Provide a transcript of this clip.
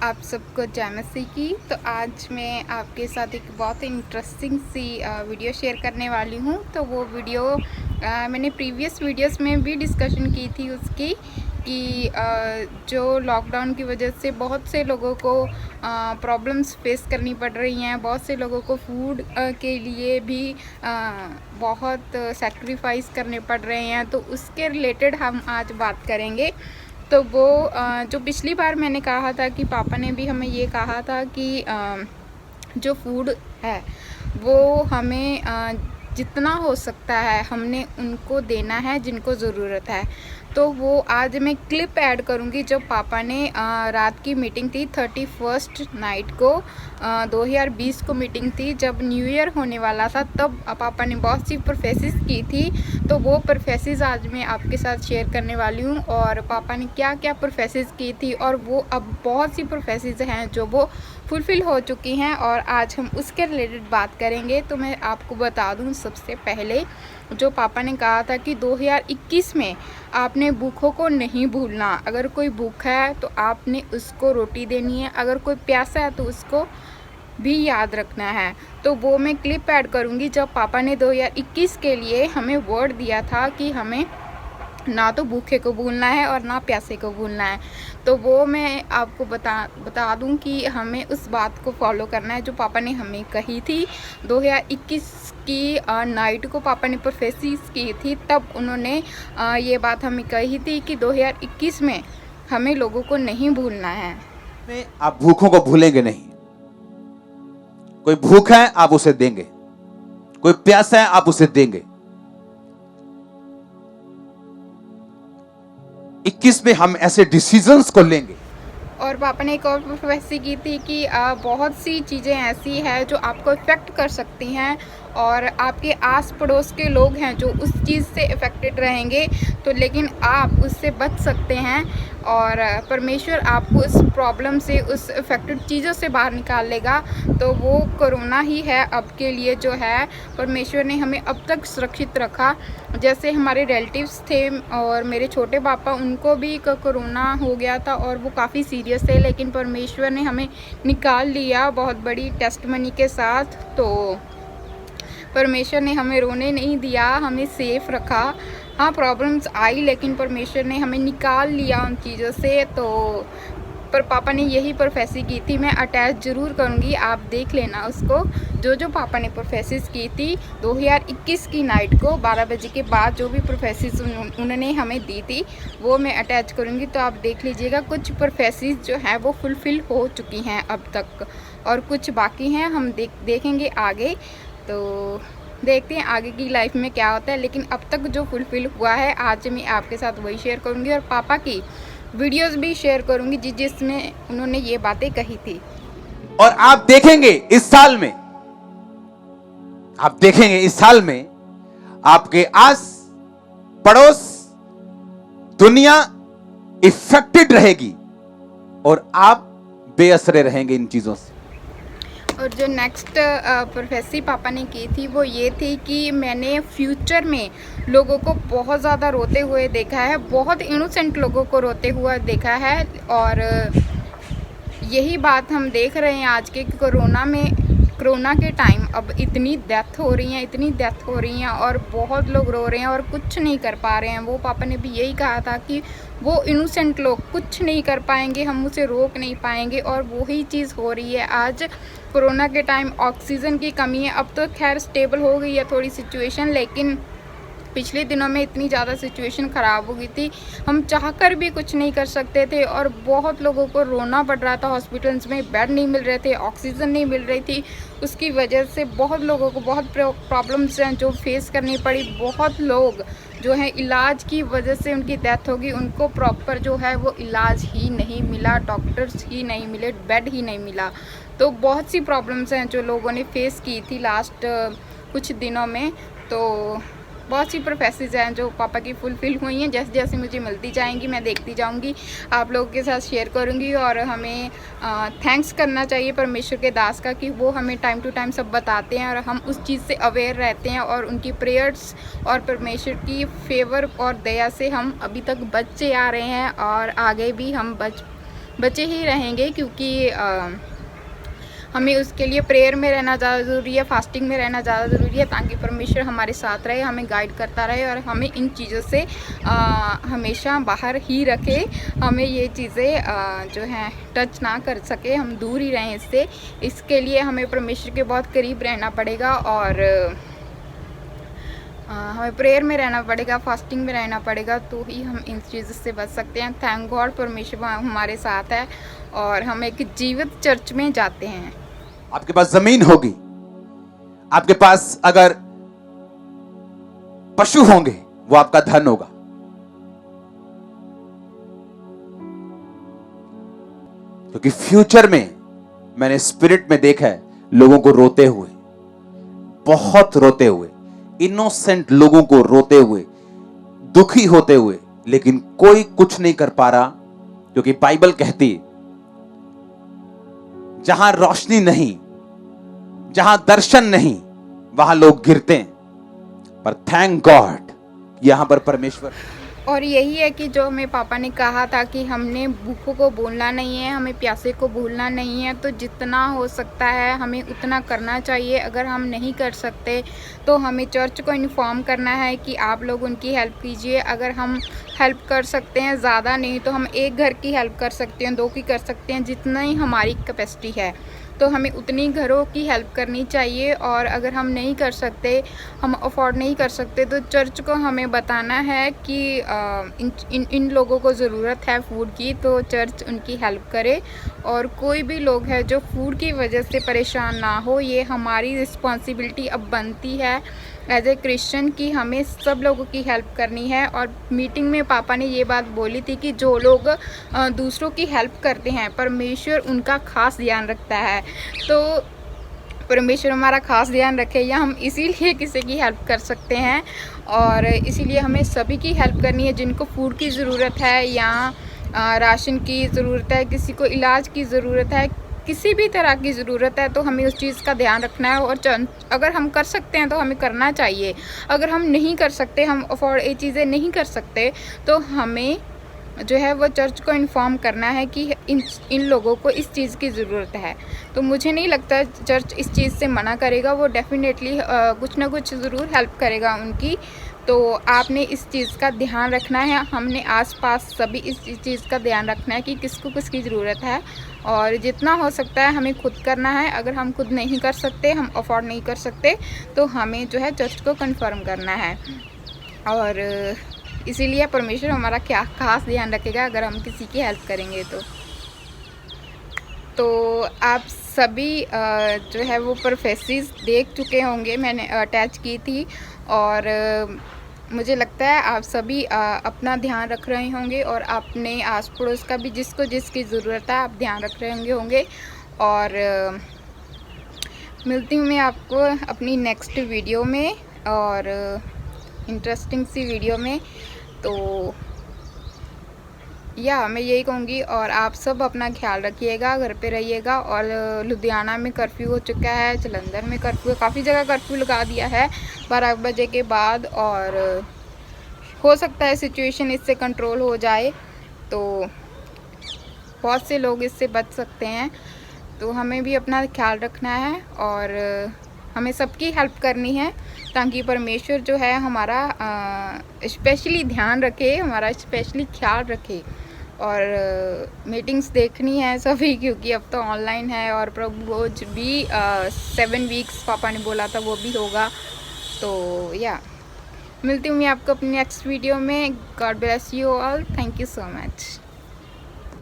आप सबको जय मसीह की। तो आज मैं आपके साथ एक बहुत इंटरेस्टिंग सी वीडियो शेयर करने वाली हूँ। तो वो वीडियो मैंने प्रीवियस वीडियोस में भी डिस्कशन की थी उसकी कि जो लॉकडाउन की वजह से बहुत से लोगों को प्रॉब्लम्स फेस करनी पड़ रही हैं, बहुत से लोगों को फूड के लिए भी बहुत सेक्रीफाइस करने पड़ रहे हैं। तो उसके रिलेटेड हम आज बात करेंगे। तो वो जो पिछली बार मैंने कहा था कि पापा ने भी हमें ये कहा था कि जो फूड है वो हमें जितना हो सकता है हमने उनको देना है जिनको ज़रूरत है। तो वो आज मैं क्लिप ऐड करूँगी जब पापा ने रात की मीटिंग थी 31st नाइट को 2020 को मीटिंग थी, जब न्यू ईयर होने वाला था। तब पापा ने बहुत सी प्रोफेसिस की थी। तो वो प्रोफेसिस आज मैं आपके साथ शेयर करने वाली हूँ और पापा ने क्या क्या प्रोफेसिस की थी और वो अब बहुत सी प्रोफेसिस हैं जो वो फुलफ़िल हो चुकी हैं और आज हम उसके रिलेटेड बात करेंगे। तो मैं आपको बता दूं, सबसे पहले जो पापा ने कहा था कि 2021 में आपने भूखों को नहीं भूलना। अगर कोई भूखा है तो आपने उसको रोटी देनी है, अगर कोई प्यासा है तो उसको भी याद रखना है। तो वो मैं क्लिप ऐड करूँगी जब पापा ने 2021 के लिए हमें वर्ड दिया था कि हमें ना तो भूखे को भूलना है और ना प्यासे को भूलना है। तो वो मैं आपको बता दूं कि हमें उस बात को फॉलो करना है जो पापा ने हमें कही थी 2021 की नाइट को। पापा ने प्रोफेसिस की थी, तब उन्होंने ये बात हमें कही थी कि 2021 में हमें लोगों को नहीं भूलना है। आप भूखों को भूलेंगे नहीं। कोई भूखा है आप उसे देंगे, कोई प्यासा है आप उसे देंगे। 21 में हम ऐसे डिसीजंस को लेंगे। और पापा ने एक और प्रोफेसी की थी कि बहुत सी चीज़ें ऐसी हैं जो आपको इफ़ेक्ट कर सकती हैं और आपके आस पड़ोस के लोग हैं जो उस चीज़ से इफ़ेक्टेड रहेंगे, तो लेकिन आप उससे बच सकते हैं और परमेश्वर आपको उस प्रॉब्लम से, उस इफ़ेक्टेड चीज़ों से बाहर निकाल लेगा। तो वो कोरोना ही है अब के लिए जो है। परमेश्वर ने हमें अब तक सुरक्षित रखा। जैसे हमारे रिलेटिव्स थे और मेरे छोटे पापा, उनको भी कोरोना हो गया था और वो काफ़ी सीरियस थे, लेकिन परमेश्वर ने हमें निकाल लिया बहुत बड़ी टेस्टमनी के साथ। तो परमेश्वर ने हमें रोने नहीं दिया, हमें सेफ रखा। हाँ, प्रॉब्लम्स आई लेकिन परमेश्वर ने हमें निकाल लिया उन चीज़ों से। तो पर पापा ने यही प्रोफेसी की थी, मैं अटैच ज़रूर करूँगी, आप देख लेना उसको। जो पापा ने प्रोफेसिस की थी 2021 की नाइट को 12 बजे के बाद, जो भी प्रोफेसिस उन्होंने हमें दी थी वो मैं अटैच करूँगी। तो आप देख लीजिएगा, कुछ प्रोफेसिस जो हैं वो फुलफ़िल हो चुकी हैं अब तक और कुछ बाकी हैं, हम देखेंगे आगे। तो देखते हैं आगे की लाइफ में क्या होता है, लेकिन अब तक जो फुलफ़िल हुआ है आज मैं आपके साथ वही शेयर करूँगी और पापा की वीडियोस भी शेयर करूँगी जिसमें उन्होंने ये बातें कही थी। और आप देखेंगे इस साल में, आपके आस पड़ोस दुनिया इफेक्टेड रहेगी और आप बेअसरे रहेंगे इन चीजों से। और जो नेक्स्ट प्रोफेसी पापा ने की थी वो ये थी कि मैंने फ्यूचर में लोगों को बहुत ज़्यादा रोते हुए देखा है, बहुत इनोसेंट लोगों को रोते हुए देखा है। और यही बात हम देख रहे हैं आज के कोरोना के टाइम। अब इतनी डेथ हो रही हैं और बहुत लोग रो रहे हैं और कुछ नहीं कर पा रहे हैं। वो पापा ने भी यही कहा था कि वो इनोसेंट लोग कुछ नहीं कर पाएंगे, हम उसे रोक नहीं पाएंगे, और वही चीज़ हो रही है आज कोरोना के टाइम। ऑक्सीजन की कमी है, अब तो खैर स्टेबल हो गई है थोड़ी सिचुएशन, लेकिन पिछले दिनों में इतनी ज़्यादा सिचुएशन ख़राब हो गई थी, हम चाहकर भी कुछ नहीं कर सकते थे और बहुत लोगों को रोना पड़ रहा था। हॉस्पिटल्स में बेड नहीं मिल रहे थे, ऑक्सीजन नहीं मिल रही थी, उसकी वजह से बहुत लोगों को बहुत प्रॉब्लम्स हैं जो फेस करनी पड़ी। बहुत लोग जो हैं इलाज की वजह से उनकी डेथ होगी, उनको प्रॉपर जो है वो इलाज ही नहीं मिला, डॉक्टर्स ही नहीं मिले, बेड ही नहीं मिला। तो बहुत सी प्रॉब्लम्स हैं जो लोगों ने फेस की थी लास्ट कुछ दिनों में। तो बहुत सी प्रोफेसिस हैं जो पापा की फुलफ़िल हुई हैं। जैसे जैसे मुझे मिलती जाएंगी मैं देखती जाऊंगी, आप लोगों के साथ शेयर करूंगी। और हमें थैंक्स करना चाहिए परमेश्वर के दास का कि वो हमें टाइम टू टाइम सब बताते हैं और हम उस चीज़ से अवेयर रहते हैं और उनकी प्रेयर्स और परमेश्वर की फेवर और दया से हम अभी तक बचे आ रहे हैं और आगे भी हम बचे ही रहेंगे, क्योंकि हमें उसके लिए प्रेयर में रहना ज़्यादा ज़रूरी है, फास्टिंग में रहना ज़्यादा ज़रूरी है, ताकि परमेश्वर हमारे साथ रहे, हमें गाइड करता रहे और हमें इन चीज़ों से हमेशा बाहर ही रखे, हमें ये चीज़ें जो हैं टच ना कर सके, हम दूर ही रहें इससे। इसके लिए हमें परमेश्वर के बहुत करीब रहना पड़ेगा और हमें प्रेयर में रहना पड़ेगा, फास्टिंग में रहना पड़ेगा, तो ही हम इन चीज़ों से बच सकते हैं। थैंक गॉड परमेश्वर हमारे साथ है और हम एक जीवित चर्च में जाते हैं। आपके पास जमीन होगी, आपके पास अगर पशु होंगे, वो आपका धन होगा। क्योंकि फ्यूचर में मैंने स्पिरिट में देखा है लोगों को रोते हुए, बहुत रोते हुए, इनोसेंट लोगों को रोते हुए, दुखी होते हुए, लेकिन कोई कुछ नहीं कर पा रहा, क्योंकि बाइबल कहती है जहां रोशनी नहीं, जहां दर्शन नहीं, वहां लोग गिरते हैं। पर थैंक गॉड यहां पर परमेश्वर। और यही है कि जो हमें पापा ने कहा था कि हमने भूखों को भूलना नहीं है, हमें प्यासे को भूलना नहीं है, तो जितना हो सकता है हमें उतना करना चाहिए। अगर हम नहीं कर सकते तो हमें चर्च को इन्फॉर्म करना है कि आप लोग उनकी हेल्प कीजिए। अगर हम हेल्प कर सकते हैं, ज़्यादा नहीं तो हम एक घर की हेल्प कर सकते हैं, 2 की कर सकते हैं, जितना ही हमारी कैपेसिटी है, तो हमें उतनी घरों की हेल्प करनी चाहिए। और अगर हम नहीं कर सकते, हम अफोर्ड नहीं कर सकते, तो चर्च को हमें बताना है कि इन लोगों को ज़रूरत है फूड की, तो चर्च उनकी हेल्प करे। और कोई भी लोग है जो फूड की वजह से परेशान ना हो, ये हमारी रिस्पॉन्सिबिलिटी अब बनती है एज ए क्रिश्चियन की हमें सब लोगों की हेल्प करनी है। और मीटिंग में पापा ने ये बात बोली थी कि जो लोग दूसरों की हेल्प करते हैं, परमेश्वर उनका खास ध्यान रखता है। तो परमेश्वर हमारा खास ध्यान रखे, या हम इसीलिए किसी की हेल्प कर सकते हैं। और इसीलिए हमें सभी की हेल्प करनी है, जिनको फूड की ज़रूरत है या राशन की ज़रूरत है, किसी को इलाज की ज़रूरत है, किसी भी तरह की ज़रूरत है, तो हमें उस चीज़ का ध्यान रखना है। और अगर हम कर सकते हैं तो हमें करना चाहिए। अगर हम नहीं कर सकते, हम अफोर्ड ये चीज़ें नहीं कर सकते, तो हमें जो है वो चर्च को इन्फॉर्म करना है कि इन लोगों को इस चीज़ की ज़रूरत है। तो मुझे नहीं लगता चर्च इस चीज़ से मना करेगा, वो डेफिनेटली कुछ ना कुछ ज़रूर हेल्प करेगा उनकी। तो आपने इस चीज़ का ध्यान रखना है, हमने आसपास सभी इस चीज़ का ध्यान रखना है कि किसको किसकी ज़रूरत है, और जितना हो सकता है हमें खुद करना है। अगर हम खुद नहीं कर सकते, हम अफोर्ड नहीं कर सकते, तो हमें जो है चर्च को कन्फर्म करना है। और इसीलिए परमेश्वर हमारा क्या खास ध्यान रखेगा अगर हम किसी की हेल्प करेंगे तो आप सभी जो है वो प्रोफेसीज देख चुके होंगे, मैंने अटैच की थी। और मुझे लगता है आप सभी अपना ध्यान रख रहे होंगे, और अपने आस पड़ोस का भी जिसको जिसकी ज़रूरत है आप ध्यान रख रहे होंगे। और मिलती हूँ मैं आपको अपनी नेक्स्ट वीडियो में, और इंटरेस्टिंग सी वीडियो में। तो मैं यही कहूँगी, और आप सब अपना ख्याल रखिएगा, घर पे रहिएगा। और लुधियाना में कर्फ्यू हो चुका है, जलंधर में कर्फ्यू, काफ़ी जगह कर्फ्यू लगा दिया है 12 बजे के बाद। और हो सकता है सिचुएशन इससे कंट्रोल हो जाए, तो बहुत से लोग इससे बच सकते हैं। तो हमें भी अपना ख्याल रखना है, और हमें सबकी हेल्प करनी है, ताकि परमेश्वर जो है हमारा स्पेशली ध्यान रखे, हमारा स्पेशली ख्याल रखे। और मीटिंग्स देखनी है सभी, क्योंकि अब तो ऑनलाइन है। और प्रभु भोज भी 7 वीक्स पापा ने बोला था, वो भी होगा। तो मिलती हूँ मैं आपको अपनी नेक्स्ट वीडियो में। God bless you all, thank you so much.